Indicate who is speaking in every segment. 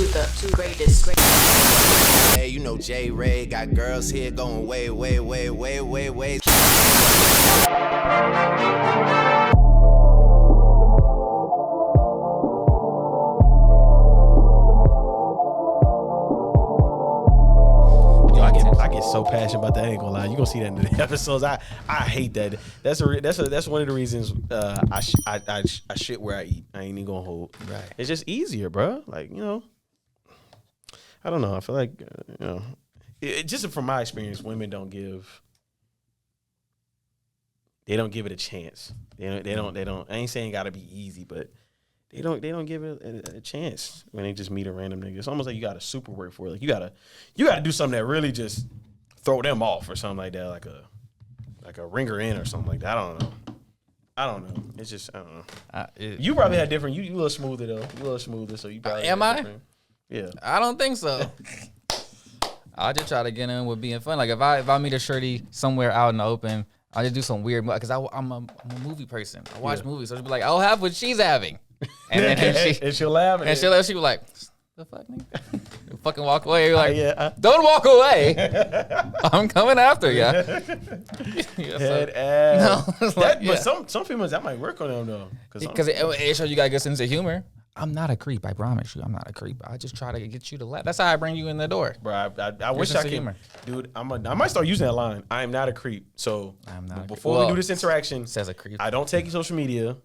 Speaker 1: the greatest.
Speaker 2: Hey, you know J Ray got girls here going way, way, way, way, way, way.
Speaker 3: I get so passionate about that. I ain't gonna lie. You gonna see that in the episodes. I hate that. That's one of the reasons I shit where I eat. I ain't even gonna hold.
Speaker 4: Right.
Speaker 3: It's just easier, bro. Like, I don't know. I feel like just from my experience, women don't give it a chance. They don't. I ain't saying it gotta be easy, but they don't give it a chance when they just meet a random nigga. It's almost like you gotta super work for it. Like you gotta do something that really just throw them off or something like that, like a ringer in or something like that. I don't know. It's just I don't know. You probably had different. You a little smoother though. You a little smoother, so you probably
Speaker 4: am I?
Speaker 3: Different. Yeah.
Speaker 4: I don't think so. I just try to get in with being fun. Like if I meet a shorty somewhere out in the open, I just do some weird because I'm a movie person. I watch movies, so she'll be like, I'll have what she's having. And then
Speaker 3: she'll laugh.
Speaker 4: And she'll be like, the fuck, nigga? Fucking walk away. You're like, don't walk away. I'm coming after you.
Speaker 3: Head ass.
Speaker 4: No,
Speaker 3: But some females, that might work on them, though.
Speaker 4: Because it shows you got a good sense of humor. I'm not a creep. I promise you. I'm not a creep. I just try to get you to laugh. That's how I bring you in the door.
Speaker 3: Bro, I wish I could. Humor. Dude, I might start using that line. I am not a creep. So before we do this interaction,
Speaker 4: says a creep.
Speaker 3: I don't take your social media.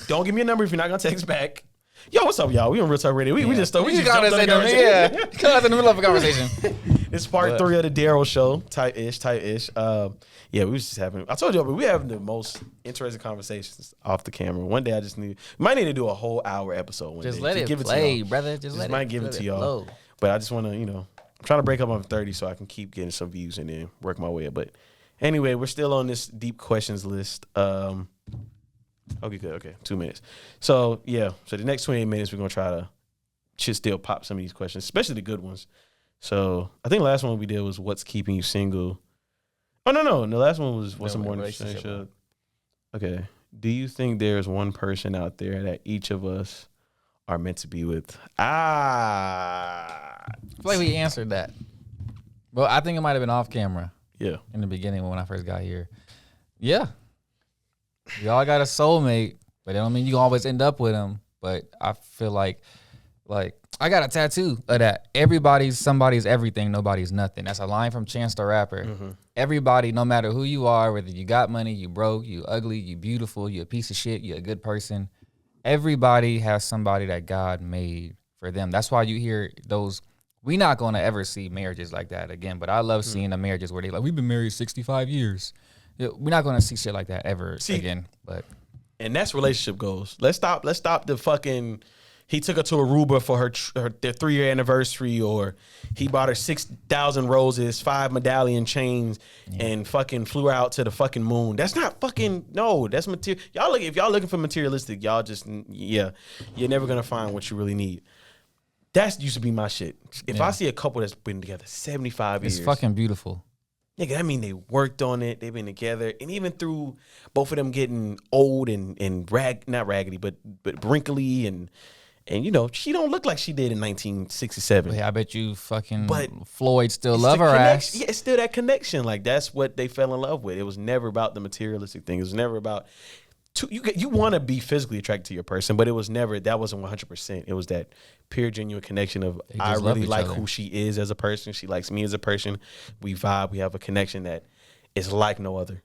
Speaker 3: Don't give me a number if you're not going to text bach. Yo, what's up, y'all? We on Real Talk Radio. We just got us in
Speaker 4: the middle of a conversation.
Speaker 3: It's part 3 of the Darrell show. Tight-ish. Yeah, we was just having, I told you, but we having the most interesting conversations off the camera. One day we might need to do a whole hour episode one
Speaker 4: just
Speaker 3: day.
Speaker 4: Let it play, brother. Just might
Speaker 3: give it to y'all. But I just want to, I'm trying to break up on 30 so I can keep getting some views and then work my way up. But anyway, we're still on this deep questions list. Okay, good. Okay, 2 minutes. So the next 28 minutes we're gonna try to just still pop some of these questions, especially the good ones. So I think the last one we did was what's keeping you single. Oh no, the last one was what's a more relationship. Okay, do you think there's one person out there that each of us are meant to be with?
Speaker 4: I feel like we answered that. Well, I think it might have been off camera.
Speaker 3: Yeah, in
Speaker 4: the beginning when I first got here. Yeah. We all got a soulmate, but that don't mean you always end up with them. But I feel like I got a tattoo of that. Everybody's somebody's everything, nobody's nothing. That's a line from Chance the Rapper. Mm-hmm. Everybody, no matter who you are, whether you got money, you broke, you ugly, you beautiful, you a piece of shit, you a good person. Everybody has somebody that God made for them. That's why you hear those. We're not going to ever see marriages like that again. But I love seeing the marriages where they like, we've been married 65 years. We're not going to see shit like that ever again.
Speaker 3: And that's relationship goals. Let's stop the fucking, he took her to Aruba for their 3-year anniversary, or he bought her 6,000 roses, 5 medallion chains, and fucking flew her out to the fucking moon. That's not fucking, no, that's material. If y'all looking for materialistic, y'all just, you're never going to find what you really need. That used to be my shit. If I see a couple that's been together 75 years.
Speaker 4: It's fucking beautiful.
Speaker 3: Nigga, I mean, they worked on it. They've been together, and even through both of them getting old and not raggedy, but wrinkly, and she don't look like she did in 1967.
Speaker 4: I bet you fucking Floyd still love her ass.
Speaker 3: Yeah, it's still that connection. Like that's what they fell in love with. It was never about the materialistic thing. It was never about you want to be physically attracted to your person, but that wasn't 100%. It was that pure, genuine connection of I really like who she is as a person. She likes me as a person. We vibe. We have a connection that is like no other.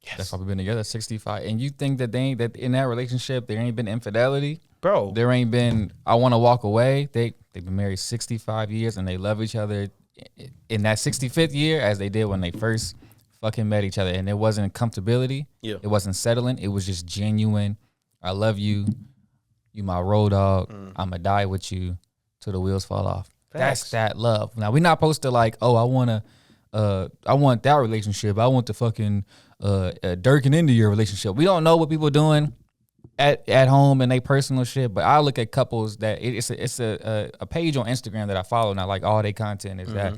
Speaker 4: Yes. That's why we've been together 65. And you think that that in that relationship there ain't been infidelity,
Speaker 3: bro?
Speaker 4: There ain't been I want to walk away. They've been married 65 years and they love each other in that 65th year as they did when they first fucking met each other, and it wasn't comfortability. Yeah. It wasn't settling. It was just genuine. I love you. You my road dog. I'ma die with you till the wheels fall off. Facts. That's that love. Now we're not supposed to like, I want that relationship. I want the fucking dirking into your relationship. We don't know what people doing at home and they personal shit, but I look at couples that it's a page on Instagram that I follow, and I like all their content is that.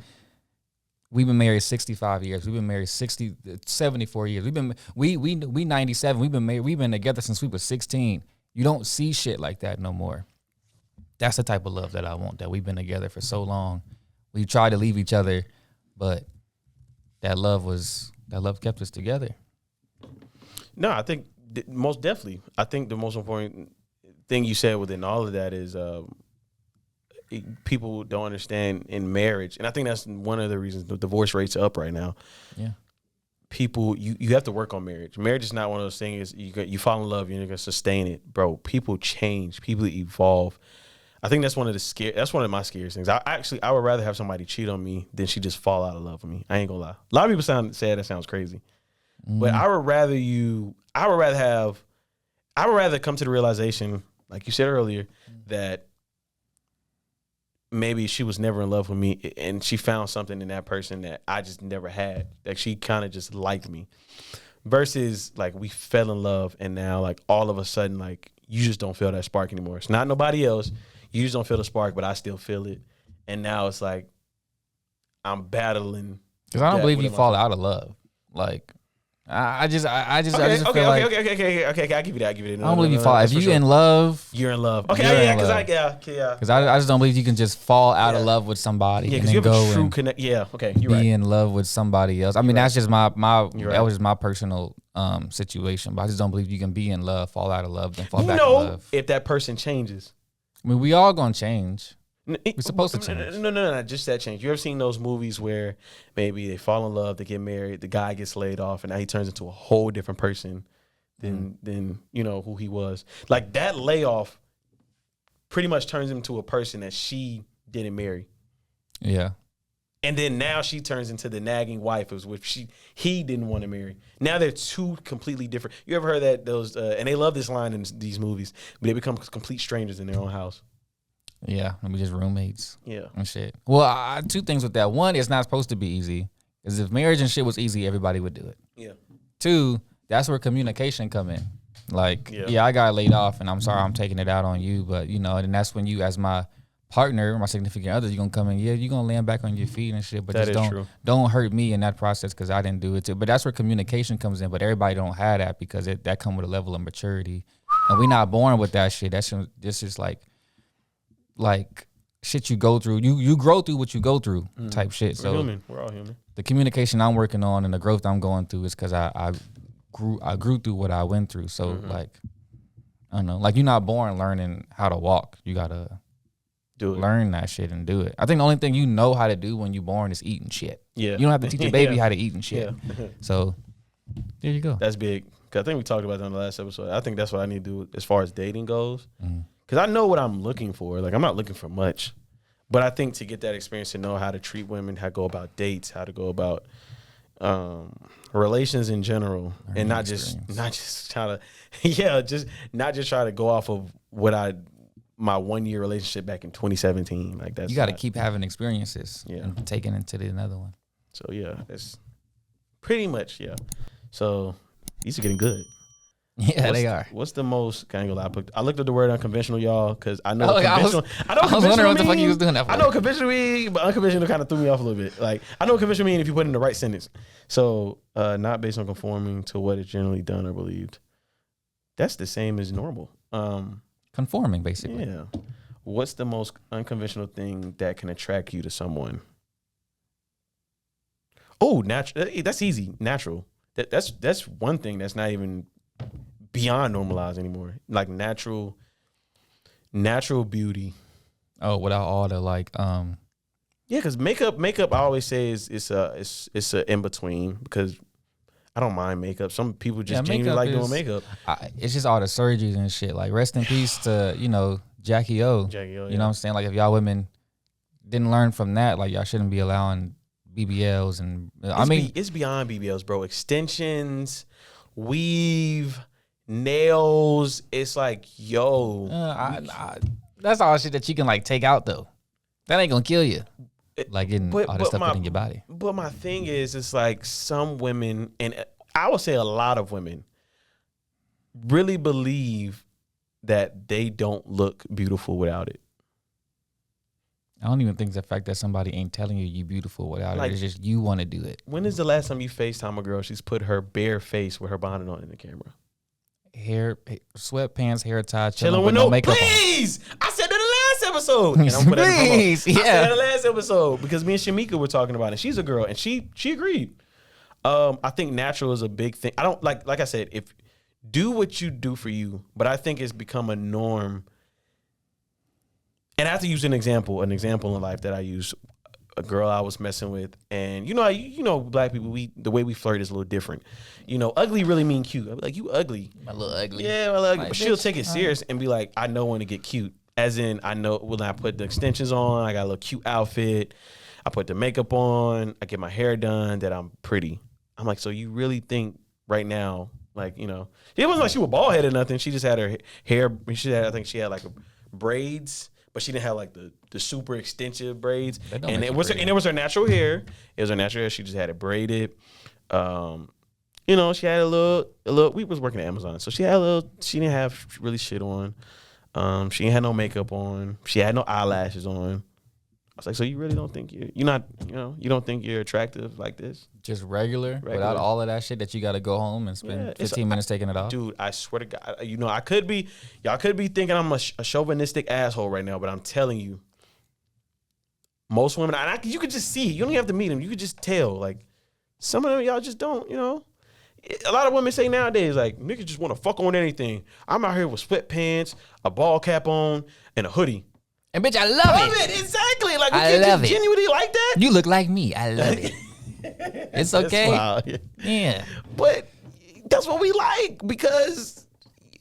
Speaker 4: We've been married 65 years. We've been married 74 years. We 97. We've been together since we were 16. You don't see shit like that no more. That's the type of love that I want, that we've been together for so long. We tried to leave each other, but that love kept us together.
Speaker 3: No, I think most definitely. I think the most important thing you said within all of that is people don't understand in marriage. And I think that's one of the reasons the divorce rates are up right now.
Speaker 4: Yeah.
Speaker 3: People, you have to work on marriage. Marriage is not one of those things, you fall in love, you're going to sustain it. Bro, people change. People evolve. I think that's one of my scariest things. I would rather have somebody cheat on me than she just fall out of love with me. I ain't gonna lie. A lot of people say that sounds crazy. But I would rather come to the realization, like you said earlier, that maybe she was never in love with me and she found something in that person that I just never had. Like she kind of just liked me. Versus like we fell in love and now like all of a sudden like you just don't feel that spark anymore. It's not nobody else. You just don't feel the spark, but I still feel it. And now it's like I'm battling.
Speaker 4: Because I don't believe you fall out of love. Like I just feel like
Speaker 3: okay. I give you that.
Speaker 4: I don't believe you fall. If you in love,
Speaker 3: you're in love. Okay,
Speaker 4: Because I just don't believe you can just fall out of love with somebody.
Speaker 3: Yeah, because you have a true connect. Yeah, okay, you're right.
Speaker 4: Be in love with somebody else. I mean, that's just that was just my personal situation. But I just don't believe you can be in love, fall out of love, then fall back in love.
Speaker 3: If that person changes.
Speaker 4: I mean, we all gonna change. We're supposed to change.
Speaker 3: No, just that change. You ever seen those movies where maybe they fall in love, they get married, the guy gets laid off, and now he turns into a whole different person than you know who he was. Like that layoff pretty much turns him into a person that she didn't marry.
Speaker 4: Yeah.
Speaker 3: And then now she turns into the nagging wife of which he didn't want to marry. Now they're two completely different. You ever heard that those and they love this line in these movies, but they become complete strangers in their own house.
Speaker 4: Yeah, and we just roommates.
Speaker 3: Yeah.
Speaker 4: And shit. Well, two things with that. One, it's not supposed to be easy. Because if marriage and shit was easy, everybody would do it.
Speaker 3: Yeah.
Speaker 4: Two, that's where communication come in. Like, yeah, I got laid off and I'm sorry I'm taking it out on you. But, you know, and that's when you as my partner, my significant other, you're going to come in, you're going to land back on your feet and shit. But
Speaker 3: that
Speaker 4: just don't hurt me in that process because I didn't do it too. But that's where communication comes in. But everybody don't have that because that come with a level of maturity. And we not born with that shit. That's just like shit you go through. You grow through what you go through type shit.
Speaker 3: We're human. We're all human.
Speaker 4: The communication I'm working on and the growth I'm going through is because I grew through what I went through. So like, I don't know, like you're not born learning how to walk. You gotta learn that shit and do it. I think the only thing you know how to do when you're born is eating shit. Yeah. You don't have to teach a baby how to eat and shit. Yeah. So there you go.
Speaker 3: That's big. Cause I think we talked about that in the last episode. I think that's what I need to do as far as dating goes. Because I know what I'm looking for. Like, I'm not looking for much. But I think to get that experience, to know how to treat women, how to go about dates, how to go about relations in general, and not just try to, not just try to go off of my 1 year relationship back in 2017. Like that's
Speaker 4: you got to keep having experiences, and taking it to another one.
Speaker 3: So yeah, that's pretty much So these are getting good.
Speaker 4: Yeah, they are.
Speaker 3: What's the most? I looked at the word unconventional, y'all, because I know
Speaker 4: conventional. I was wondering what the fuck you was doing that for.
Speaker 3: I know conventional mean, but unconventional kind of threw me off a little bit. Like I know what conventional mean if you put it in the right sentence. So not based on conforming to what is generally done or believed. That's the same as normal.
Speaker 4: Conforming, basically.
Speaker 3: Yeah. What's the most unconventional thing that can attract you to someone? Oh, natural. That's easy. Natural. That's one thing that's not even beyond normalized anymore. Like natural beauty.
Speaker 4: Oh, without all the like
Speaker 3: yeah, because makeup I always say is it's a in between, because I don't mind makeup. Some people just genuinely like doing makeup.
Speaker 4: It's just all the surgeries and shit. Like rest in peace to, Jackie O. You know what I'm saying? Like if y'all women didn't learn from that, like y'all shouldn't be allowing BBLs and
Speaker 3: it's beyond BBLs, bro. Extensions, weave, nails. It's like, yo,
Speaker 4: that's all shit that you can like take out though. That ain't gonna kill you. Like getting all this stuff put in your body.
Speaker 3: But my thing is, it's like some women, and I would say a lot of women, really believe that they don't look beautiful without it.
Speaker 4: I don't even think it's the fact that somebody ain't telling you beautiful without it. It's just you want to do it.
Speaker 3: When is the last time you FaceTime a girl, she's put her bare face with her bonnet on in the camera?
Speaker 4: Hair, sweatpants, hair tie,
Speaker 3: chilling with no makeup. Please! I said in the last episode. And I'm put that in
Speaker 4: Please,
Speaker 3: promo. I said in
Speaker 4: yeah.
Speaker 3: the last episode because me and Shamika were talking about it. She's a girl and she agreed. I think natural is a big thing. I don't like I said, if do what you do for you, but I think it's become a norm. And I have to use an example in life that I use. A girl I was messing with, and you know, black people, the way we flirt is a little different. You know, ugly really mean cute. I'm like, you ugly.
Speaker 4: My little ugly.
Speaker 3: Yeah, well, ugly.
Speaker 4: Like,
Speaker 3: But she'll
Speaker 4: bitch,
Speaker 3: take it serious and be like, I know when to get cute. As in, I know when I put the extensions on, I got a little cute outfit. I put the makeup on, I get my hair done, that I'm pretty. I'm like, so you really think right now, like, you know, it wasn't like she was bald headed or nothing. She just had her hair. I think she had like braids. But she didn't have like the super extensive braids, and it was her natural hair. It was her natural hair. She just had it braided. You know, she had a little. We was working at Amazon, so she had a little. She didn't have really shit on. She ain't had no makeup on. She had no eyelashes on. I was like, so you really don't think you're not, you know, you don't think you're attractive like this?
Speaker 4: Just regular, without all of that shit that you got to go home and spend 15 minutes taking it off?
Speaker 3: Dude, I swear to God, you know, y'all could be thinking I'm a chauvinistic asshole right now, but I'm telling you, most women, you could just see, you don't even have to meet them, you could just tell, like, some of them y'all just don't, you know. A lot of women say nowadays, like, niggas just want to fuck on anything. I'm out here with sweatpants, a ball cap on, and a hoodie.
Speaker 4: And bitch, I love it.
Speaker 3: Exactly. Like,
Speaker 4: I
Speaker 3: you
Speaker 4: love
Speaker 3: just
Speaker 4: it.
Speaker 3: genuinely like that?
Speaker 4: You look like me. I love it. It's okay.
Speaker 3: Wild.
Speaker 4: Yeah.
Speaker 3: But that's what we like because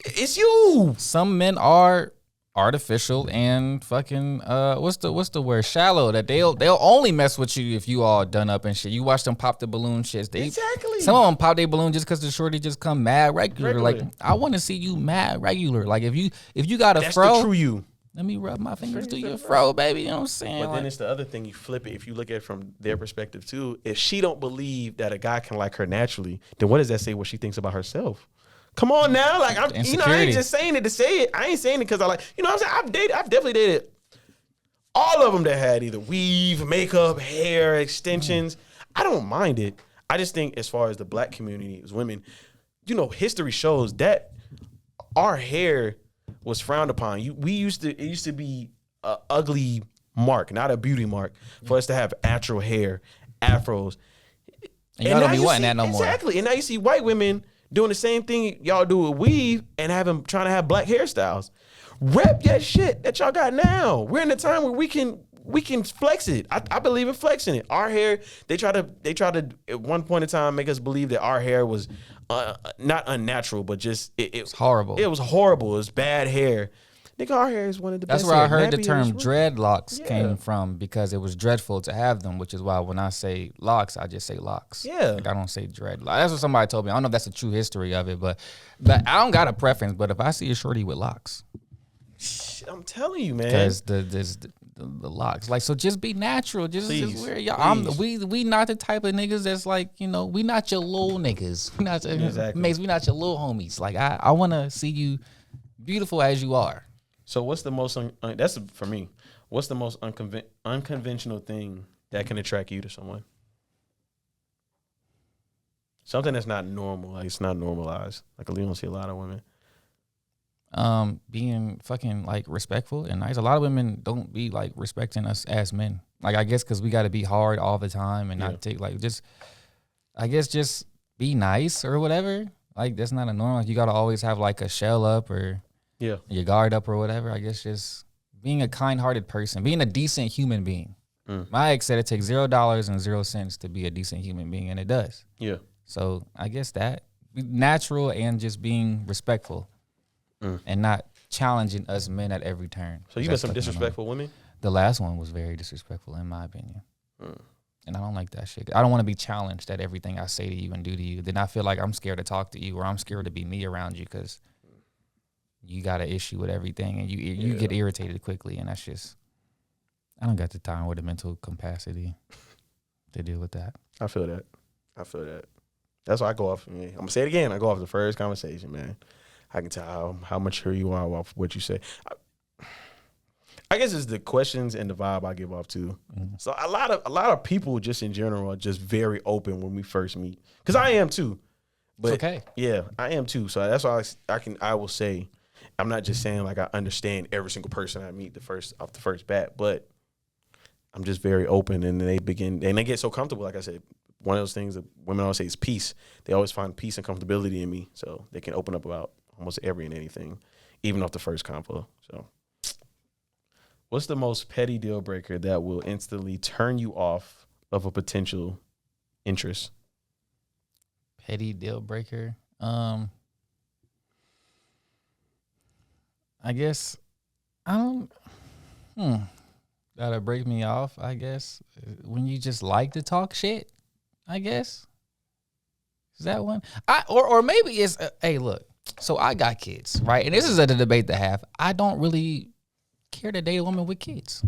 Speaker 3: it's you.
Speaker 4: Some men are artificial and fucking what's the word, shallow, that they'll only mess with you if you all done up and shit. You watch them pop the balloon shits.
Speaker 3: Exactly.
Speaker 4: Some of them pop their balloon just because the shorty just come mad regular. Like, I want to see you mad regular. Like, if you got a
Speaker 3: That's
Speaker 4: fro,
Speaker 3: the true you.
Speaker 4: let me rub my fingers through your fro, baby. You know what I'm saying?
Speaker 3: But then it's the other thing, you flip it. If you look at it from their perspective too, if she don't believe that a guy can like her naturally, then what does that say what she thinks about herself? Come on now. Like, I ain't just saying it to say it. I ain't saying it because I like, you know what I'm saying? I've definitely dated all of them that had either weave, makeup, hair, extensions. I don't mind it. I just think as far as the black community, as women, you know, history shows that our hair was frowned upon. It used to be a ugly mark, not a beauty mark, for us to have natural hair, afros.
Speaker 4: And y'all don't be wanting that no more.
Speaker 3: Exactly. And now you see white women doing the same thing y'all do with weave and trying to have black hairstyles. Rep that shit that y'all got now. We're in a time where we can flex it. I believe in flexing it. Our hair, they try to at one point in time make us believe that our hair was not unnatural, but just it's
Speaker 4: horrible.
Speaker 3: It was horrible. It was bad hair. Nigga, our hair is one of the best.
Speaker 4: That's where I heard the
Speaker 3: Nappy
Speaker 4: term
Speaker 3: is
Speaker 4: dreadlocks came from, because it was dreadful to have them, which is why when I say locks, I just say locks.
Speaker 3: Yeah.
Speaker 4: Like, I don't say dreadlocks. That's what somebody told me. I don't know if that's the true history of it, but I don't got a preference. But if I see a shorty with locks,
Speaker 3: I'm telling you, man.
Speaker 4: because the locks, like, so just be natural. Just wear your. We not the type of niggas that's like, you know, we not your little niggas. We not mates. We not your little homies. Like, I want to see you beautiful as you are.
Speaker 3: So what's the most that's for me? What's the most unconventional thing that can attract you to someone? Something that's not normal, like it's not normalized. Like, you don't see a lot of women.
Speaker 4: Being fucking like respectful and nice. A lot of women don't be like respecting us as men. Like, I guess because we got to be hard all the time and not take like just be nice or whatever. Like, that's not a norm. Like, you got to always have like a shell up or your guard up or whatever. I guess just being a kind-hearted person, being a decent human being. My ex said it takes $0 and 0 cents to be a decent human being, and it does. Yeah. So I guess that be natural and just being respectful. And not challenging us men at every turn.
Speaker 3: So you got some disrespectful women?
Speaker 4: The last one was very disrespectful, in my opinion. And I don't like that shit. I don't want to be challenged at everything I say to you and do to you. Then I feel like I'm scared to talk to you, or I'm scared to be me around you because you got an issue with everything and you get irritated quickly. And that's just, I don't got the time or the mental capacity to deal with that.
Speaker 3: I feel that. That's why I go off. I'm going to say it again. I go off the first conversation, man. I can tell how mature you are off what you say. I guess it's the questions and the vibe I give off too. So a lot of people just in general are just very open when we first meet. Because I am too. But
Speaker 4: it's okay.
Speaker 3: Yeah, I am too. So that's why I will say. I'm not just saying like I understand every single person I meet off the first bat, but I'm just very open, and they get so comfortable. Like I said, one of those things that women always say is peace. They always find peace and comfortability in me, so they can open up about almost every and anything, even off the first convo. So, what's the most petty deal breaker that will instantly turn you off of a potential interest?
Speaker 4: Petty deal breaker. I guess I don't. That'll break me off. I guess when you just like to talk shit. I guess is that one. Or maybe it's hey, look. So I got kids, right? And this is a debate to have. I don't really care to date a woman with kids.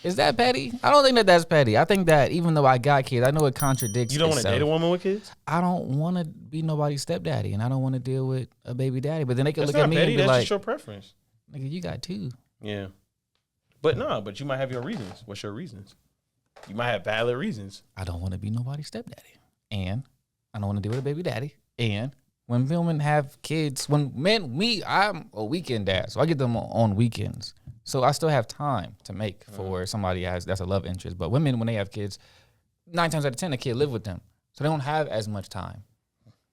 Speaker 4: Is that petty? I don't think that's petty. I think that even though I got kids, I know it contradicts.
Speaker 3: You don't want to date a woman with kids?
Speaker 4: I don't want to be nobody's stepdaddy, and I don't want to deal with a baby daddy. But then they could look
Speaker 3: not
Speaker 4: at me
Speaker 3: petty,
Speaker 4: and be
Speaker 3: that's
Speaker 4: like,
Speaker 3: just your preference.
Speaker 4: "Nigga, you got two."
Speaker 3: Yeah, but you might have your reasons. What's your reasons? You might have valid reasons.
Speaker 4: I don't want to be nobody's stepdaddy, and I don't want to deal with a baby daddy. And when women have kids, I'm a weekend dad, so I get them on weekends. So I still have time to make for somebody that's a love interest. But women, when they have kids, 9 times out of 10, a kid live with them, so they don't have as much time.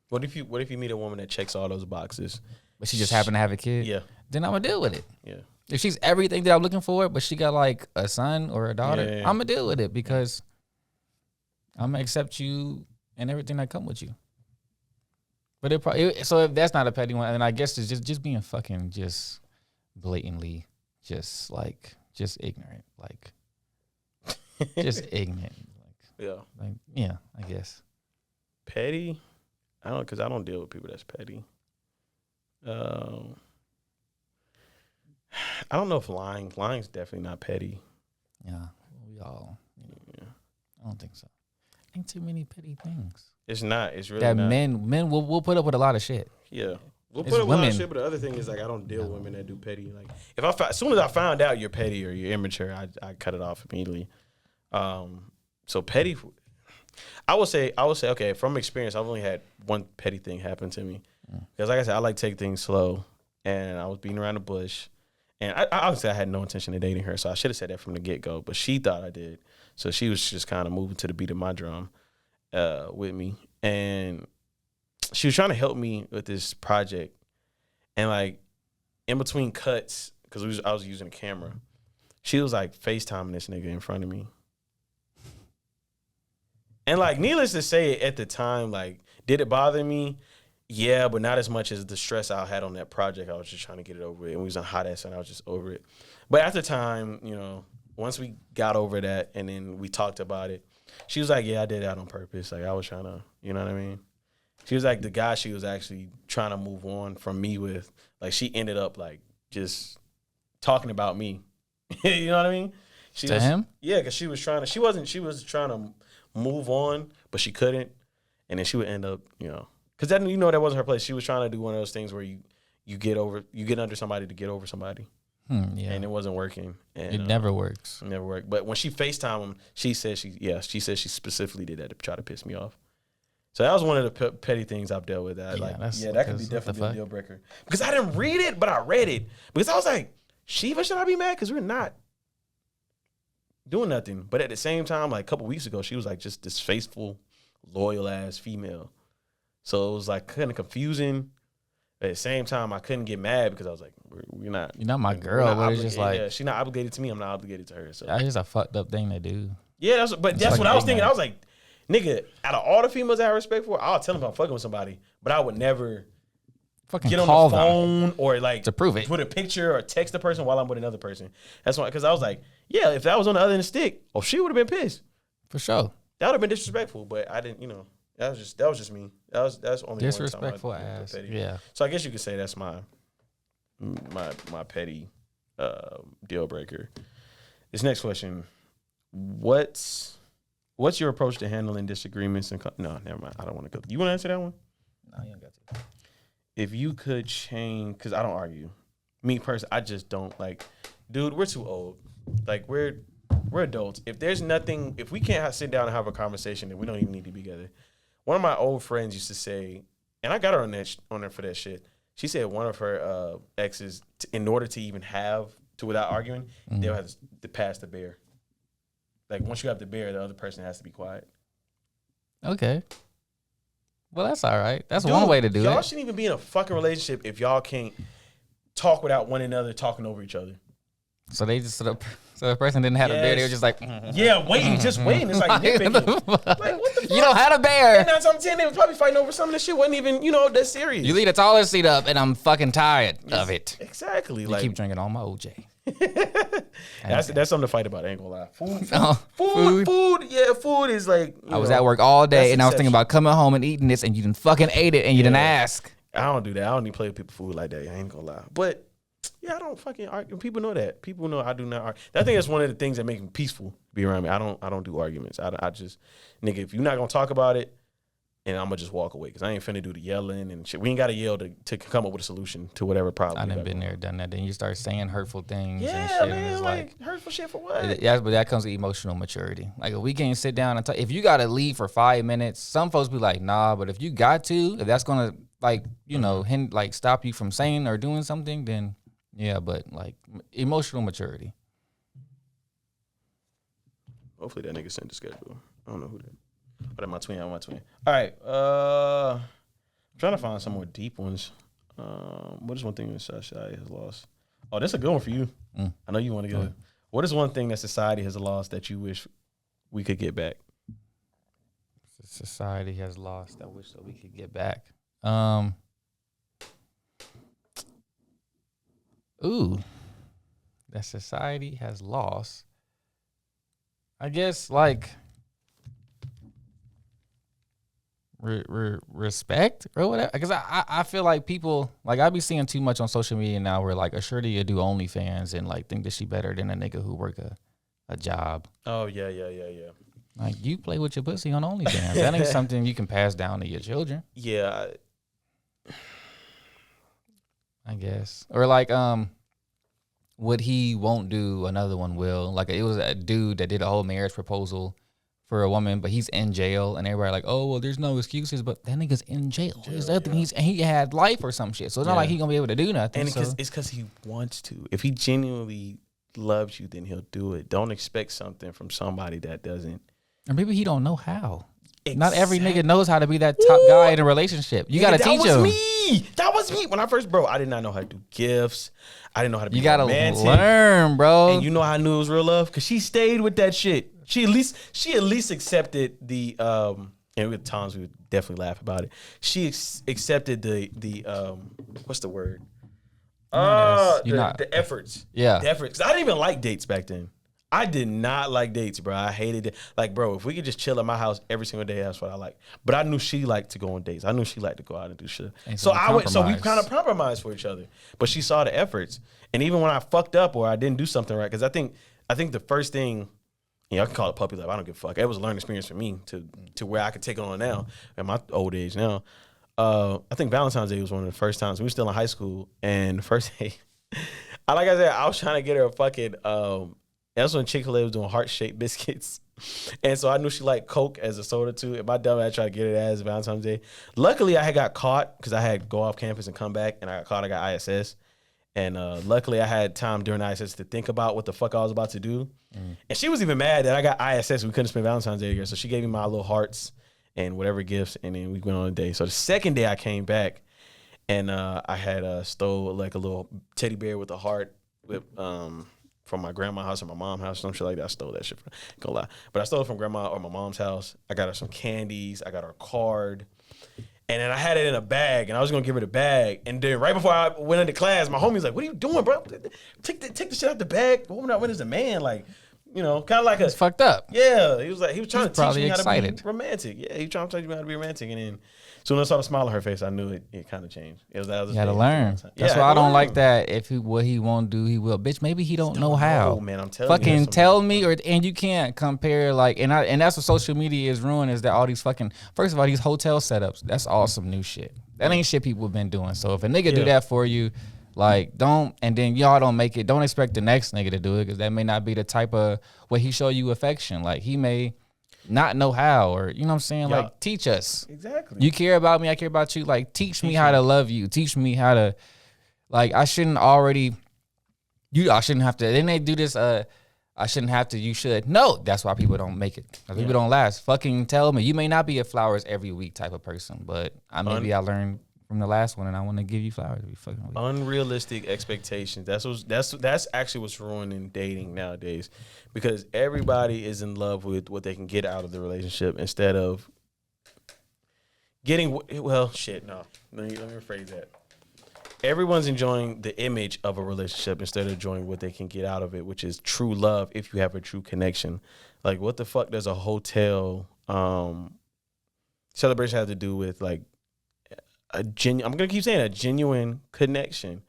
Speaker 3: What if you meet a woman that checks all those boxes,
Speaker 4: but she just happened to have a kid?
Speaker 3: Yeah,
Speaker 4: then I'm gonna deal with it.
Speaker 3: Yeah.
Speaker 4: If she's everything that I'm looking for, but she got like a son or a daughter, I'm gonna deal with it because I'm gonna accept you and everything that come with you. But so if that's not a petty one, then I guess it's just being fucking just blatantly just ignorant, like just ignorant. Yeah, I guess.
Speaker 3: Petty? Because I don't deal with people that's petty. I don't know if lying's definitely not petty.
Speaker 4: Yeah, we all. Yeah. I don't think so. Ain't too many petty things.
Speaker 3: It's not. It's really
Speaker 4: that
Speaker 3: not.
Speaker 4: Men will put up with a lot of shit.
Speaker 3: Yeah. We'll put up with a lot of shit, but the other thing is like I don't deal with women that do petty. Like as soon as I found out you're petty or you're immature, I cut it off immediately. So petty, I would say okay. From experience, I've only had one petty thing happen to me because like I said, I like to take things slow, and I was beating around the bush, and I obviously I had no intention of dating her, so I should have said that from the get go, but she thought I did, so she was just kind of moving to the beat of my drum, with me, and she was trying to help me with this project, and like in between cuts, because I was using a camera, she was like FaceTiming this nigga in front of me. And like, needless to say, at the time, like, did it bother me? Yeah, but not as much as the stress I had on that project. I was just trying to get it over with. And we was on hot ass and I was just over it. But at the time, once we got over that and then we talked about it, she was like, yeah, I did that on purpose. Like, I was trying to, you know what I mean? She was like the guy she was actually trying to move on from me with. Like, she ended up, like, just talking about me. You know what I mean?
Speaker 4: Him?
Speaker 3: Yeah, because she was trying to move on, but she couldn't. And then she would end up, because that wasn't her place. She was trying to do one of those things where you get under somebody to get over somebody.
Speaker 4: Yeah.
Speaker 3: And it wasn't working. And,
Speaker 4: it never works.
Speaker 3: It never worked. But when she FaceTimed him, she said she specifically did that to try to piss me off. So that was one of the petty things I've dealt with. That could be definitely a deal breaker. Because I didn't read it, but I read it. Because I was like, Shiva, should I be mad? Because we're not doing nothing. But at the same time, like a couple weeks ago, she was like just this faithful, loyal ass female. So it was like kind of confusing. At the same time, I couldn't get mad because I was like, you're not
Speaker 4: my girl. But it's just like,
Speaker 3: yeah, she's not obligated to me. I'm not obligated to her. So
Speaker 4: that's just a fucked up thing to do.
Speaker 3: Yeah, that's what I was thinking. I was like, nigga, out of all the females I have respect for, I'll tell them I'm fucking with somebody, but I would never
Speaker 4: fucking
Speaker 3: get on
Speaker 4: call
Speaker 3: the phone or like
Speaker 4: to prove it,
Speaker 3: put a picture or text the person while I'm with another person. That's why, because I was like, yeah, if that was on the other end of the stick, she would have been pissed
Speaker 4: for sure.
Speaker 3: That would have been disrespectful, but I didn't. That was just me. That's only
Speaker 4: disrespectful ass. Yeah.
Speaker 3: So I guess you could say that's my petty deal breaker. This next question: What's your approach to handling disagreements and no, never mind. I don't want to go. You want to answer that one?
Speaker 4: No, you don't got to.
Speaker 3: If you could change, because I don't argue. Me personally, I just don't like. Dude, we're too old. Like we're adults. If we can't sit down and have a conversation, then we don't even need to be together. One of my old friends used to say, and I got her on there for that shit. She said one of her exes, in order to even without arguing, they'll have to pass the bear. Like once you have the bear, the other person has to be quiet.
Speaker 4: Okay. Well, that's all right. That's one way to do it.
Speaker 3: Y'all shouldn't even be in a fucking relationship if y'all can't talk without one another talking over each other.
Speaker 4: So the person didn't have a bear. They were just like,
Speaker 3: yeah, waiting. It's like nitpicking. Like, what the fuck?
Speaker 4: You don't have a bear.
Speaker 3: And 9 times out of 10, they were probably fighting over something that shit wasn't even, that serious.
Speaker 4: You leave the taller seat up, and I'm fucking tired of it.
Speaker 3: Exactly.
Speaker 4: You keep drinking all my OJ.
Speaker 3: That's something to fight about. I ain't gonna lie. Food. Yeah, food is like.
Speaker 4: I was at work all day, and I was thinking about coming home and eating this, and you didn't fucking ate it, and you didn't ask.
Speaker 3: I don't do that. I don't even play with people's food like that. I ain't gonna lie. But yeah, I don't fucking argue. People know that. People know I do not argue. I think that's one of the things that make me peaceful. Be around me. I don't do arguments. I just, nigga, if you're not gonna talk about it, and I'm gonna just walk away because I ain't finna do the yelling and shit. We ain't gotta yell to come up with a solution to whatever problem.
Speaker 4: I done been there, done that. Then you start saying hurtful things.
Speaker 3: Yeah,
Speaker 4: and shit,
Speaker 3: man,
Speaker 4: and it's
Speaker 3: like hurtful shit for what?
Speaker 4: Yeah, but that comes with emotional maturity. Like if we can't sit down and talk, if you gotta leave for 5 minutes, some folks be like, nah. But if you got to, if that's gonna stop you from saying or doing something, then yeah. But like emotional maturity.
Speaker 3: Hopefully that nigga sent the schedule. I don't know who that. But I'm my twin. All right. I'm trying to find some more deep ones. What is one thing that society has lost? Oh, that's a good one for you. I know you want to get it. What is one thing that society has lost that you wish we could get back?
Speaker 4: Society has lost that I wish that we could get back. That society has lost. I guess like respect or whatever. Because I feel like people, like I be seeing too much on social media now where like a shorty will do OnlyFans and like think that she better than a nigga who work a job.
Speaker 3: Oh, yeah.
Speaker 4: Like you play with your pussy on OnlyFans. That ain't something you can pass down to your children.
Speaker 3: Yeah.
Speaker 4: I guess. Or like what he won't do, another one will. Like it was a dude that did a whole marriage proposal for a woman, but he's in jail, and everybody like, oh well, there's no excuses, but that nigga's in jail. There's nothing. He had life or some shit, so it's not like he gonna be able to do nothing.
Speaker 3: And it's because he wants to. If he genuinely loves you, then he'll do it. Don't expect something from somebody that doesn't.
Speaker 4: Or maybe he don't know how.
Speaker 3: Exactly.
Speaker 4: Not every nigga knows how to be that top guy in a relationship. You gotta teach him.
Speaker 3: That was me when I first, bro. I did not know how to do gifts. I didn't know how to be romantic.
Speaker 4: You gotta learn, bro.
Speaker 3: And you know how I knew it was real love? Because she stayed with that shit. She at least accepted the and with times we would definitely laugh about it. She accepted the what's the word? The efforts.
Speaker 4: Yeah.
Speaker 3: The efforts. 'Cause I didn't even like dates back then. I did not like dates, bro. I hated it. Like, bro, if we could just chill at my house every single day, that's what I like. But I knew she liked to go on dates. I knew she liked to go out and do shit. So we kind of compromised for each other. But she saw the efforts. And even when I fucked up or I didn't do something right, because I think the first thing, I can call it puppy love. I don't give a fuck. It was a learning experience for me to where I could take it on now at my old age now. I think Valentine's Day was one of the first times. We were still in high school. And the first day, like I said, I was trying to get her a fucking... that's when Chick-fil-A was doing heart-shaped biscuits. And so I knew she liked Coke as a soda too. And my dumb ass tried to get it as Valentine's Day. Luckily, I had got caught because I had to go off campus and come back. And I got caught. I got ISS. And luckily, I had time during ISS to think about what the fuck I was about to do. And she was even mad that I got ISS. We couldn't spend Valentine's Day together. So she gave me my little hearts and whatever gifts. And then we went on a day. So the second day I came back and I had stole like a little teddy bear with a heart with... from my grandma's house or my mom's house, some shit like that. I stole that shit from, gonna lie. But I stole it from grandma or my mom's house. I got her some candies. I got her a card. And then I had it in a bag, and I was gonna give her the bag. And then right before I went into class, my homie's like, "What are you doing, bro? Take the shit out the bag. When is a man?" Like, kind of like
Speaker 4: It's fucked up.
Speaker 3: Yeah, he was trying to teach me how
Speaker 4: excited.
Speaker 3: to be romantic. Yeah, he was trying to teach me how to be romantic. And then as soon as I saw the smile on her face, I knew it kind of changed. You
Speaker 4: gotta learn. That's why I don't like that. What he won't do, he will. Bitch, maybe he don't know how.
Speaker 3: Oh man, I'm telling you.
Speaker 4: Fucking tell me, and you can't compare like, and that's what social media is ruining, is that all these fucking, first of all, these hotel setups. That's all some new shit. That ain't shit people have been doing. So if a nigga do that for you, like don't, and then y'all don't make it. Don't expect the next nigga to do it because that may not be the type of way he show you affection. Like he may not know how, or you know what I'm saying? Yeah. Like, teach us.
Speaker 3: Exactly.
Speaker 4: You care about me, I care about you. Like, teach me how to love you. Teach me how to, like, I shouldn't have to. Then they do this, I shouldn't have to, you should. No, that's why people don't make it. People don't last. Fucking tell me. You may not be a flowers every week type of person, but I learned from the last one, and I want to give you flowers every fucking week.
Speaker 3: Unrealistic expectations. That's actually what's ruining dating nowadays, because everybody is in love with what they can get out of the relationship instead of getting. Well, shit. No, let me rephrase that. Everyone's enjoying the image of a relationship instead of enjoying what they can get out of it, which is true love. If you have a true connection, like what the fuck does a hotel celebration have to do with like I'm gonna keep saying a genuine connection?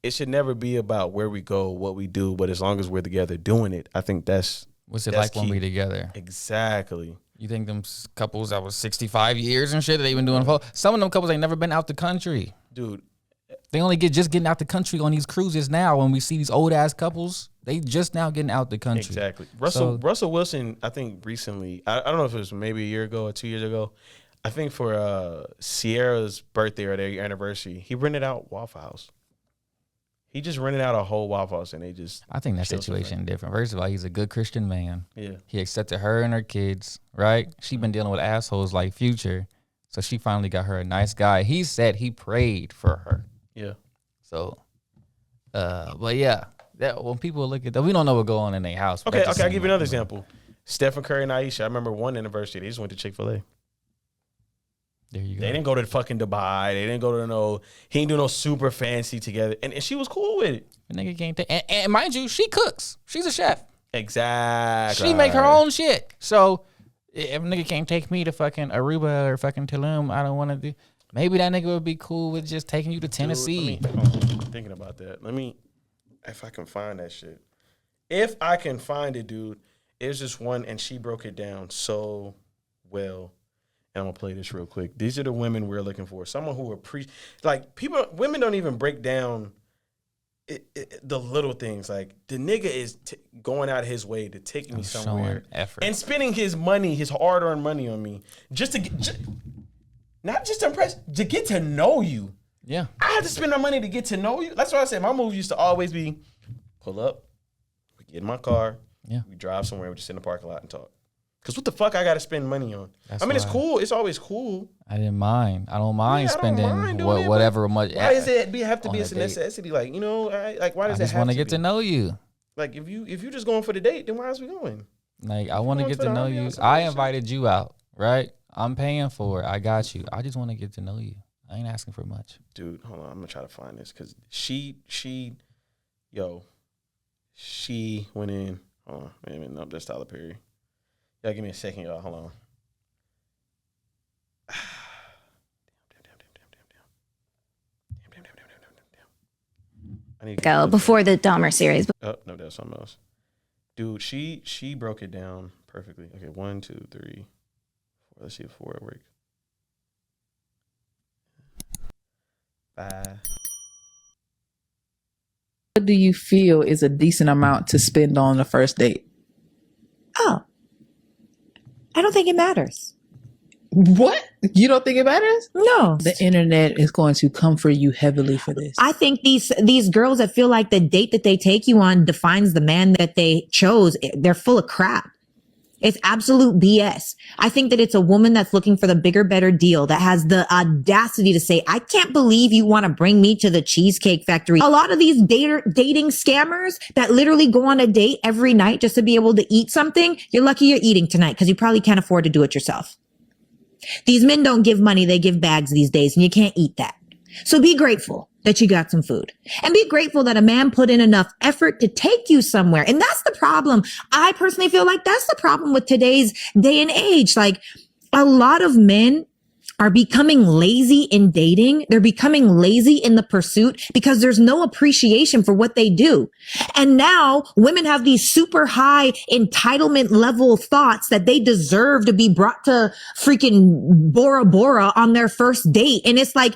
Speaker 3: It should never be about where we go, what we do, but as long as we're together doing it, I think that's
Speaker 4: what's it like key. When we together.
Speaker 3: Exactly.
Speaker 4: You think them couples that was 65 years and shit that they been doing? Some of them couples ain't never been out the country,
Speaker 3: dude.
Speaker 4: They only getting out the country on these cruises now. When we see these old ass couples, they just now getting out the country.
Speaker 3: Exactly. Russell Wilson, I think recently, I don't know if it was maybe a year ago or 2 years ago, I think for Sierra's birthday or their anniversary, he rented out Waffle House. He just rented out a whole Waffle House, and they just.
Speaker 4: I think that situation different. First of all, he's a good Christian man.
Speaker 3: Yeah.
Speaker 4: He accepted her and her kids, right? She been dealing with assholes like Future, so she finally got her a nice guy. He said he prayed for her.
Speaker 3: Yeah.
Speaker 4: So, but yeah, that when people look at that, we don't know what go on in their house.
Speaker 3: Okay. I'll give you another example. Stephen Curry and Aisha. I remember one anniversary. They just went to Chick-fil-A.
Speaker 4: There you go.
Speaker 3: They didn't go to fucking Dubai. They didn't go to he didn't do no super fancy together. And she was cool with it.
Speaker 4: The nigga can't take, and mind you, she cooks. She's a chef.
Speaker 3: Exactly.
Speaker 4: She make her own shit. So if a nigga can't take me to fucking Aruba or fucking Tulum, I don't want to do. Maybe that nigga would be cool with just taking you to Tennessee.
Speaker 3: Dude, I'm thinking about that. If I can find that shit. If I can find it, dude, it's just one, and she broke it down so well. I'm gonna play this real quick. These are the women we're looking for. Someone who women don't even break down the little things. Like the nigga is going out of his way to take me somewhere and spending his money, his hard-earned money on me, just to get, not just to impress, to get to know you.
Speaker 4: Yeah,
Speaker 3: I had to spend my money to get to know you. That's why I said my move used to always be pull up, we get in my car, we drive somewhere, we just sit in the parking lot and talk. Because what the fuck I got to spend money on? It's cool. It's always cool.
Speaker 4: I didn't mind. I don't mind spending whatever much.
Speaker 3: Why does it have to be a necessity? Like, you know, like why does it have to be? I
Speaker 4: just want to get to know you.
Speaker 3: Like, if you just going for the date, then why is we going?
Speaker 4: Like, I want to get to know you. I invited you out, right? I'm paying for it. I got you. I just want to get to know you. I ain't asking for much.
Speaker 3: Dude, hold on. I'm going to try to find this because she went in. Hold on. Wait a minute. Nope, that's Tyler Perry. Y'all give me a second, y'all. Hold on.
Speaker 1: Go before the Dahmer series.
Speaker 3: Oh, no, that's something else. Dude, she broke it down perfectly. Okay, 1, 2, 3, 4. Let's see if 4 work. 5.
Speaker 5: What do you feel is a decent amount to spend on the first date?
Speaker 1: Oh. I don't think it matters.
Speaker 5: What? You don't think it matters?
Speaker 1: No.
Speaker 5: The internet is going to come for you heavily for this.
Speaker 1: I think these girls that feel like the date that they take you on defines the man that they chose, they're full of crap. It's absolute BS. I think that it's a woman that's looking for the bigger, better deal, that has the audacity to say, I can't believe you want to bring me to the Cheesecake Factory. A lot of these dating scammers that literally go on a date every night just to be able to eat something, you're lucky you're eating tonight because you probably can't afford to do it yourself. These men don't give money, they give bags these days, and you can't eat that. So be grateful that you got some food, and be grateful that a man put in enough effort to take you somewhere. And that's the problem. I personally feel like that's the problem with today's day and age. Like, a lot of men are becoming lazy in dating. They're becoming lazy in the pursuit because there's no appreciation for what they do. And now women have these super high entitlement level thoughts that they deserve to be brought to freaking Bora Bora on their first date. And it's like,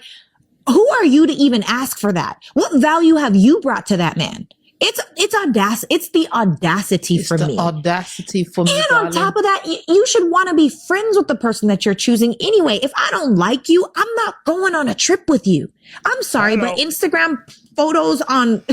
Speaker 1: who are you to even ask for that? What value have you brought to that man? It's audacity. It's the audacity for me.
Speaker 5: Audacity for me.
Speaker 1: And on top of that, you should want to be friends with the person that you're choosing anyway. If I don't like you, I'm not going on a trip with you. I'm sorry, but Instagram photos on,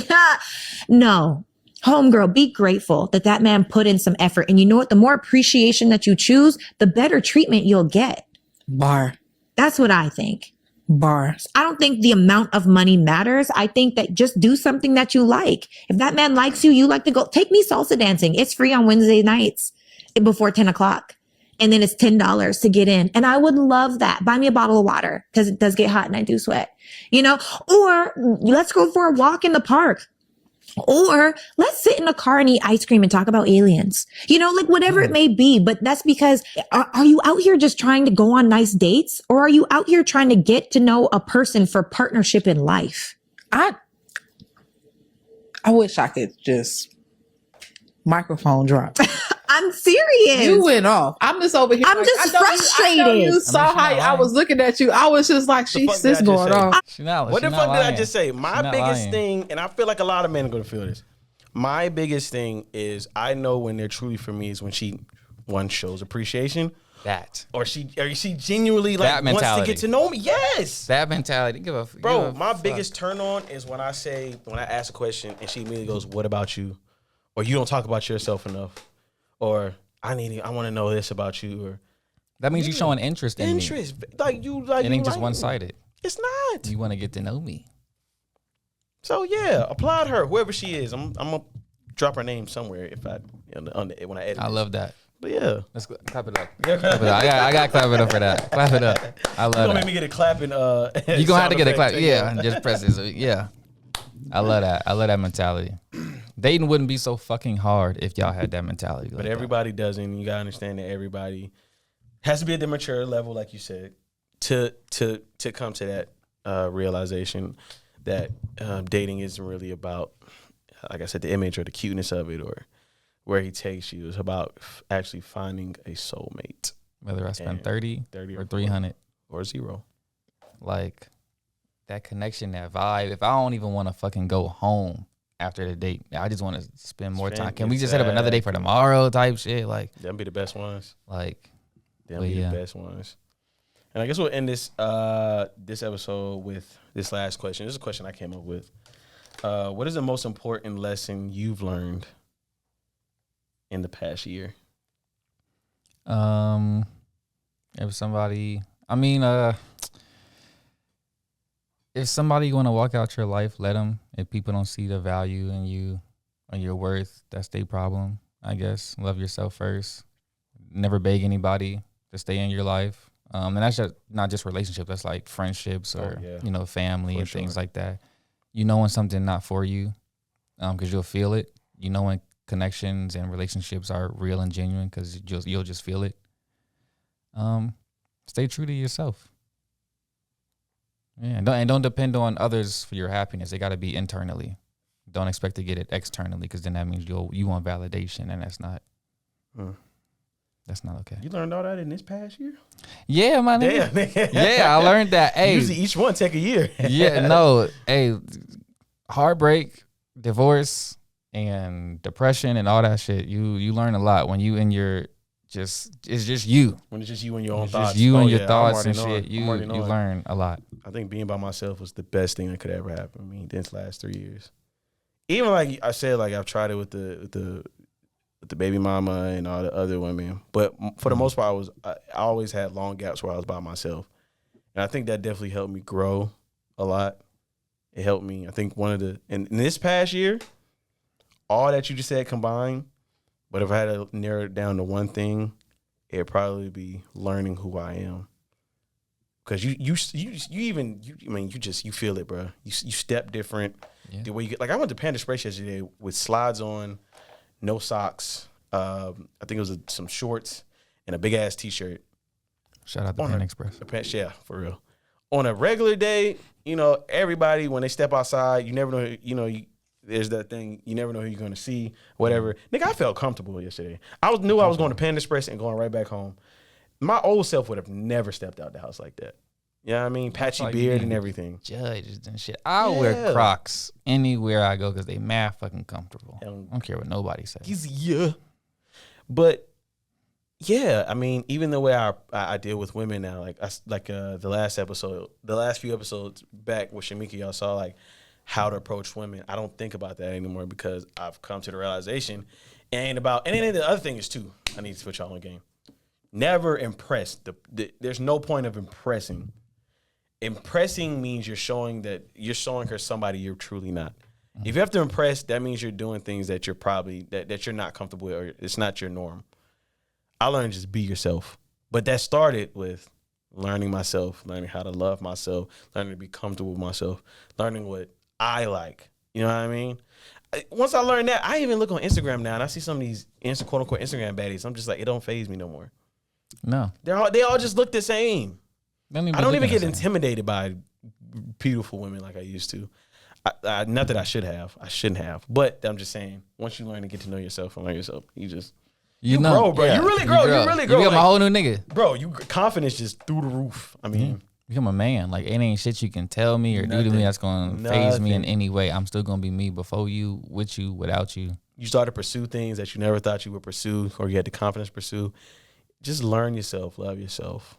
Speaker 1: no. Homegirl, be grateful that man put in some effort. And you know what? The more appreciation that you choose, the better treatment you'll get.
Speaker 5: Bar.
Speaker 1: That's what I think.
Speaker 5: Bar.
Speaker 1: I don't think the amount of money matters. I think that just do something that you like. If that man likes you, you like to go, take me salsa dancing. It's free on Wednesday nights before 10 o'clock. And then it's $10 to get in. And I would love that. Buy me a bottle of water because it does get hot and I do sweat, or let's go for a walk in the park. Or let's sit in a car and eat ice cream and talk about aliens, like whatever it may be. But that's because are you out here just trying to go on nice dates, or are you out here trying to get to know a person for partnership in life?
Speaker 5: I wish I could just microphone drop.
Speaker 1: I'm serious.
Speaker 5: You went off. I'm just over here.
Speaker 1: I'm just frustrated.
Speaker 5: I know you saw how I was looking at you. I was just like, she's just going off.
Speaker 3: What the fuck did I just say? My biggest thing, and I feel like a lot of men are going to feel this. My biggest thing is I know when they're truly for me is when one shows appreciation. Or she genuinely wants to get to know me. Yes.
Speaker 4: That mentality.
Speaker 3: Bro, my biggest turn on is when I ask a question and she immediately goes, "What about you?" Or you don't talk about yourself enough. Or I want to know this about you. Or
Speaker 4: that means you're showing interest in me.
Speaker 3: It
Speaker 4: ain't just one-sided.
Speaker 3: It's not.
Speaker 4: You want to get to know me.
Speaker 3: So yeah, applaud her, whoever she is. I'm gonna drop her name somewhere when I edit.
Speaker 4: I love that.
Speaker 3: But yeah,
Speaker 4: let's clap it up. Clap it up. I got to clap it up for that. Clap it up. I love it.
Speaker 3: You're gonna make me get a clapping.
Speaker 4: You're gonna have to get a clap. Yeah, just press it. Yeah, I love that. I love that mentality. Dating wouldn't be so fucking hard if y'all had that mentality.
Speaker 3: But everybody doesn't. You gotta understand that everybody has to be at the mature level, like you said, to come to that realization that dating isn't really about, like I said, the image or the cuteness of it or where he takes you. It's about actually finding a soulmate.
Speaker 4: Whether I spend 30 or 300
Speaker 3: or 0.
Speaker 4: Like that connection, that vibe. If I don't even want to fucking go home after the date, I just want to spend more time. Can we just set up another date for tomorrow type shit? Like
Speaker 3: them be the best ones.
Speaker 4: Like
Speaker 3: them be the best ones. And I guess we'll end this this episode with this last question. This is a question I came up with. What is the most important lesson you've learned in the past year?
Speaker 4: If somebody, if somebody want to walk out your life, let them. If people don't see the value in you or your worth, that's their problem, I guess. Love yourself first. Never beg anybody to stay in your life. And that's just not just relationships. That's like friendships or, family and things like that. You know when something not for you, because you'll feel it. You know when connections and relationships are real and genuine because you'll just feel it. Stay true to yourself. Yeah, and don't depend on others for your happiness. They got to be internally. Don't expect to get it externally because then that means you want validation, and that's not. That's not okay.
Speaker 3: You learned all that in this past year?
Speaker 4: Yeah, my nigga. Yeah, I learned that. Hey,
Speaker 3: usually each one take a year.
Speaker 4: Yeah, no. Hey, heartbreak, divorce, and depression, and all that shit. You learn a lot when you in your it's just you.
Speaker 3: When it's just you and your own thoughts.
Speaker 4: Just you and your thoughts and shit. You learn a lot.
Speaker 3: I think being by myself was the best thing that could ever happen to me this last 3 years. Even like I said, like I've tried it with the baby mama and all the other women, but for the most part, I always had long gaps where I was by myself, and I think that definitely helped me grow a lot. It helped me. I think in this past year, all that you just said combined. But if I had to narrow it down to one thing, it'd probably be learning who I am. Because you feel it, bro. You step different. Yeah. The way you get, like I went to Panda Express yesterday with slides on, no socks. I think it was some shorts and a big ass t-shirt.
Speaker 4: Shout out to Panda Express.
Speaker 3: Yeah, for real. On a regular day, everybody when they step outside, you never know. There's that thing, you never know who you're going to see, whatever. Nigga, I felt comfortable yesterday. I knew I was going to Panda Express and going right back home. My old self would have never stepped out the house like that. You know what I mean? Patchy
Speaker 4: like
Speaker 3: beard
Speaker 4: you
Speaker 3: and
Speaker 4: need
Speaker 3: everything.
Speaker 4: Judges and shit. I wear Crocs anywhere I go because they mad fucking comfortable. I don't care what nobody says.
Speaker 3: Yeah. But yeah, I mean, even the way I deal with women now, the last few episodes back with Shamika, y'all saw like how to approach women. I don't think about that anymore because I've come to the realization it ain't about. And then the other thing is too, I need to put y'all on the game. Never impress. There's no point of impressing. Impressing means you're showing her somebody you're truly not. If you have to impress, that means you're doing things that you're probably that you're not comfortable with, or it's not your norm. I learned just be yourself. But that started with learning myself, learning how to love myself, learning to be comfortable with myself, learning what I like. You know what I mean? Once I learned that, I even look on Instagram now and I see some of these quote unquote Instagram baddies. I'm just like, it don't faze me no more.
Speaker 4: No.
Speaker 3: They all just look the same. I don't even get intimidated by beautiful women like I used to. Not that I should have. I shouldn't have. But I'm just saying, once you learn to get to know yourself and learn yourself, you grow, bro. Yeah, you really grow. You really grow.
Speaker 4: You become a whole new nigga.
Speaker 3: Bro, confidence just through the roof. I mean.
Speaker 4: You become a man. Like, it ain't shit you can tell me or do to me that's going to phase me in any way. I'm still going to be me before you, with you, without you.
Speaker 3: You start to pursue things that you never thought you would pursue, or you had the confidence to pursue. Just learn yourself. Love yourself.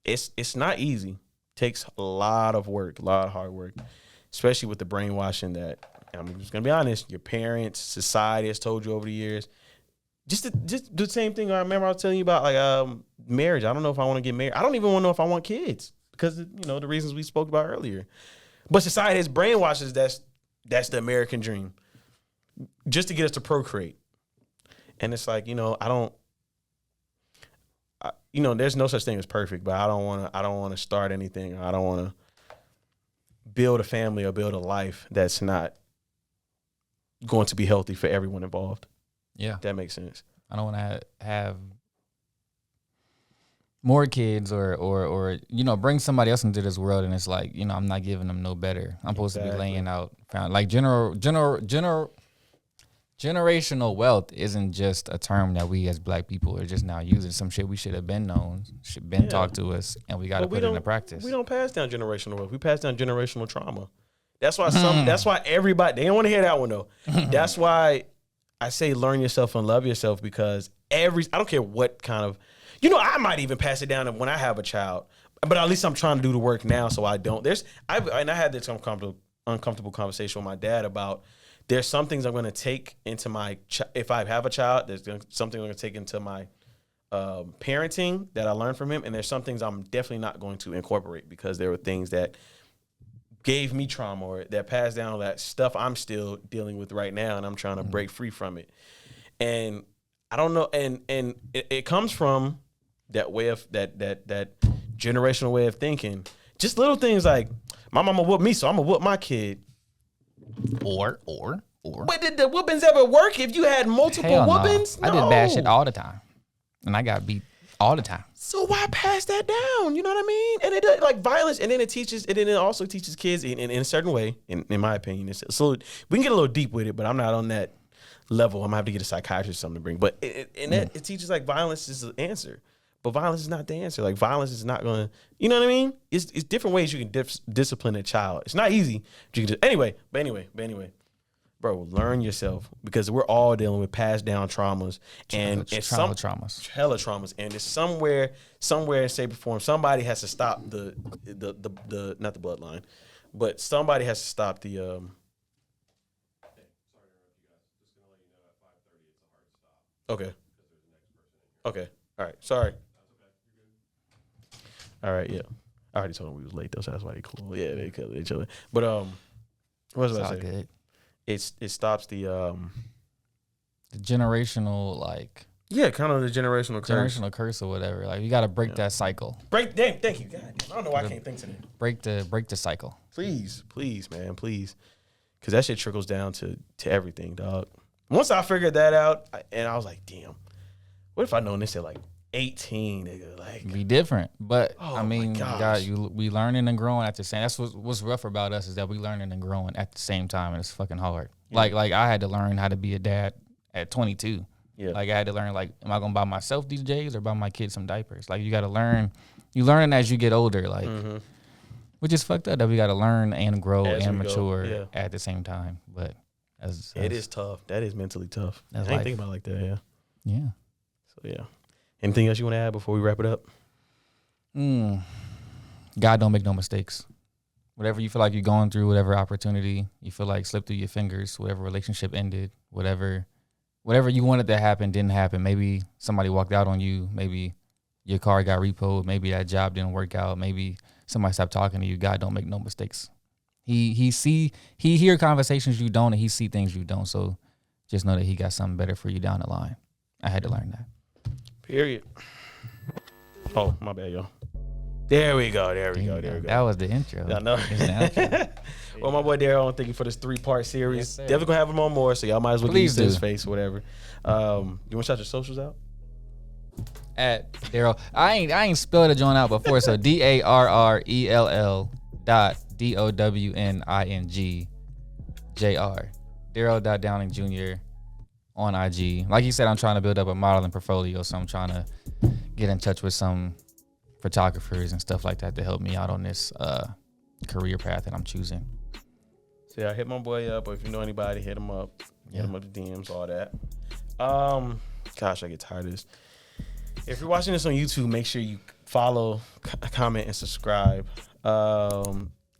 Speaker 3: It's not easy. Takes a lot of work, a lot of hard work, especially with the brainwashing that, I'm just going to be honest, your parents, society has told you over the years. Just the same thing I remember I was telling you about, like marriage. I don't know if I want to get married. I don't even want to know if I want kids because the reasons we spoke about earlier. But society has brainwashed us. That's the American dream, just to get us to procreate. And it's like there's no such thing as perfect. But I don't want to start anything. I don't want to build a family or build a life that's not going to be healthy for everyone involved.
Speaker 4: Yeah.
Speaker 3: That makes sense.
Speaker 4: I don't want to have more kids or bring somebody else into this world and it's like, I'm not giving them no better. I'm supposed to be laying out like generational wealth isn't just a term that we as black people are just now using. Some shit we should have been known, should been taught to us, and we got to put it into practice.
Speaker 3: We don't pass down generational wealth. We pass down generational trauma. That's why that's why everybody, they don't want to hear that one though. That's why I say learn yourself and love yourself, because I don't care what kind of, I might even pass it down when I have a child, but at least I'm trying to do the work now so I don't. I had this uncomfortable conversation with my dad about there's some things I'm going to take into my, if I have a child, there's something I'm going to take into my parenting that I learned from him, and there's some things I'm definitely not going to incorporate because there were things that gave me trauma or that passed down, that stuff I'm still dealing with right now, and I'm trying to break free from it. And I don't know, and it comes from that way of that generational way of thinking. Just little things like my mama whooped me, so I'm gonna whoop my kid.
Speaker 4: Or.
Speaker 3: But did the whoopings ever work if you had multiple whoopings?
Speaker 4: No. I did bad shit all the time, and I got beat all the time.
Speaker 3: So why pass that down? You know what I mean? And it like violence, and then it also teaches kids in a certain way. In my opinion, so we can get a little deep with it, but I'm not on that level. I'm gonna have to get a psychiatrist or something to bring. But it teaches like violence is the answer, but violence is not the answer. Like violence is not gonna, you know what I mean? It's different ways you can discipline a child. It's not easy. You can anyway. Bro, learn yourself, because we're all dealing with passed down traumas and hella traumas, and it's somewhere in shape or form somebody has to stop the not the bloodline, but somebody has to stop the Okay. All right. Sorry. All right. Yeah. I already told them we was late though, so that's why they cool. Yeah, they chilling. But what was I saying? Good. It stops the
Speaker 4: generational, like,
Speaker 3: kind of the generational curse
Speaker 4: or whatever. Like, you got to break that cycle.
Speaker 3: Thank you. God, I don't know why I can't think today.
Speaker 4: Break the cycle.
Speaker 3: Please, man, please, because that shit trickles down to everything, dog. Once I figured that out, and I was like, damn, what if I known this at like 18, nigga? Like,
Speaker 4: be different. But I mean, God, we learning and growing at the same. That's what's rough about us, is that we learning and growing at the same time, and it's fucking hard. Yeah. Like I had to learn how to be a dad at 22. Yeah. Like I had to learn, like, am I gonna buy myself these J's or buy my kids some diapers? Like, you got to learn You learn as you get older, like, which is fucked up that we got to learn and grow
Speaker 3: As
Speaker 4: and
Speaker 3: we go,
Speaker 4: mature
Speaker 3: yeah.
Speaker 4: at the same time. But as
Speaker 3: It is tough. That is mentally tough. I
Speaker 4: That's
Speaker 3: ain't
Speaker 4: life.
Speaker 3: think about it like that. Yeah.
Speaker 4: Yeah.
Speaker 3: So yeah. Anything else you want to add before we wrap it up?
Speaker 4: God don't make no mistakes. Whatever you feel like you're going through, whatever opportunity you feel like slipped through your fingers, whatever relationship ended, whatever you wanted to happen didn't happen. Maybe somebody walked out on you. Maybe your car got repoed. Maybe that job didn't work out. Maybe somebody stopped talking to you. God don't make no mistakes. He hear conversations you don't, and he see things you don't. So just know that he got something better for you down the line. I had to learn that.
Speaker 3: Period. Oh, my bad, y'all. There we go. There we go.
Speaker 4: That was the intro.
Speaker 3: I know.
Speaker 4: It's the outro.
Speaker 3: Well, my boy Darrell, thank you for this 3-part series.
Speaker 4: Yes, sir.
Speaker 3: Definitely gonna have him on more, so y'all might as well
Speaker 4: Please
Speaker 3: get used to his
Speaker 4: do.
Speaker 3: face or whatever. You want to shout your socials out?
Speaker 4: At Darrell, I ain't spelled a joint out before, so DARRELL.DOWNINGJR. Darrell.Downing Jr. on IG. Like you said, I'm trying to build up a modeling portfolio, so I'm trying to get in touch with some photographers and stuff like that to help me out on this career path that I'm choosing.
Speaker 3: So yeah, hit my boy up, or if you know anybody, hit him up. Hit him up the DMs, all that. Gosh, I get tired of this. If you're watching this on YouTube, make sure you follow, comment, and subscribe.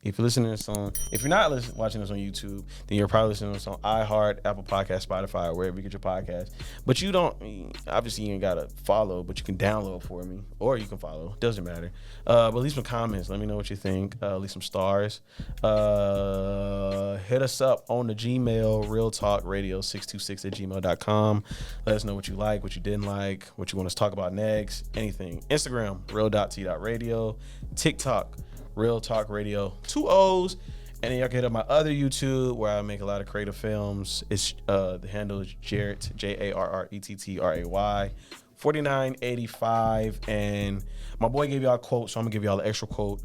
Speaker 3: If you're listening to this if you're not watching this on YouTube, then you're probably listening to this on iHeart, Apple Podcast, Spotify, or wherever you get your podcast. But you don't, obviously you ain't gotta follow, but you can download for me, or you can follow. Doesn't matter. But leave some comments. Let me know what you think. Leave some stars. Hit us up on the Gmail, realtalkradio626@gmail.com. Let us know what you like, what you didn't like, what you want us to talk about next, anything. Instagram, real.t.radio. TikTok, Real Talk Radio, 2 O's. And then y'all can hit up my other YouTube where I make a lot of creative films. It's the handle is Jarrett, JARRETTRAY, 4985. And my boy gave y'all a quote, so I'm gonna give y'all an extra quote.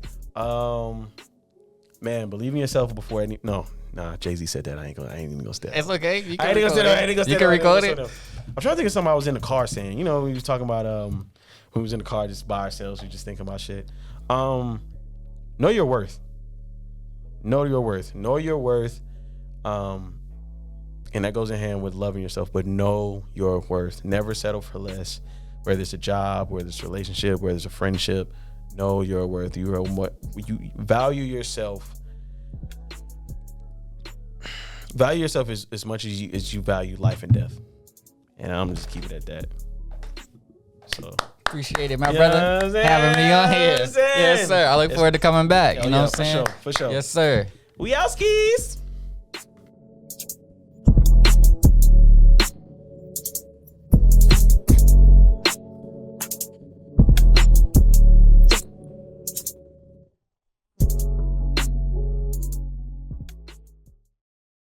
Speaker 3: Man, believe in yourself before any. No, nah, Jay-Z said that. I ain't even gonna step.
Speaker 4: It's okay. You
Speaker 3: I ain't gonna say that.
Speaker 4: You can record it.
Speaker 3: I'm trying to think of something I was in the car saying. You know, we was talking about when we was in the car just by ourselves, we just thinking about shit. Know your worth. Know your worth. Know your worth. And that goes in hand with loving yourself, but know your worth. Never settle for less. Whether it's a job, whether it's a relationship, whether it's a friendship, know your worth. You value yourself. Value yourself as much as you value life and death. And I'm just keep it at that. So
Speaker 4: Appreciate it, my brother, having me on here. Yes, sir. I look forward to coming back. You know what I'm saying?
Speaker 3: For sure.
Speaker 4: Yes, sir.
Speaker 3: We out skis.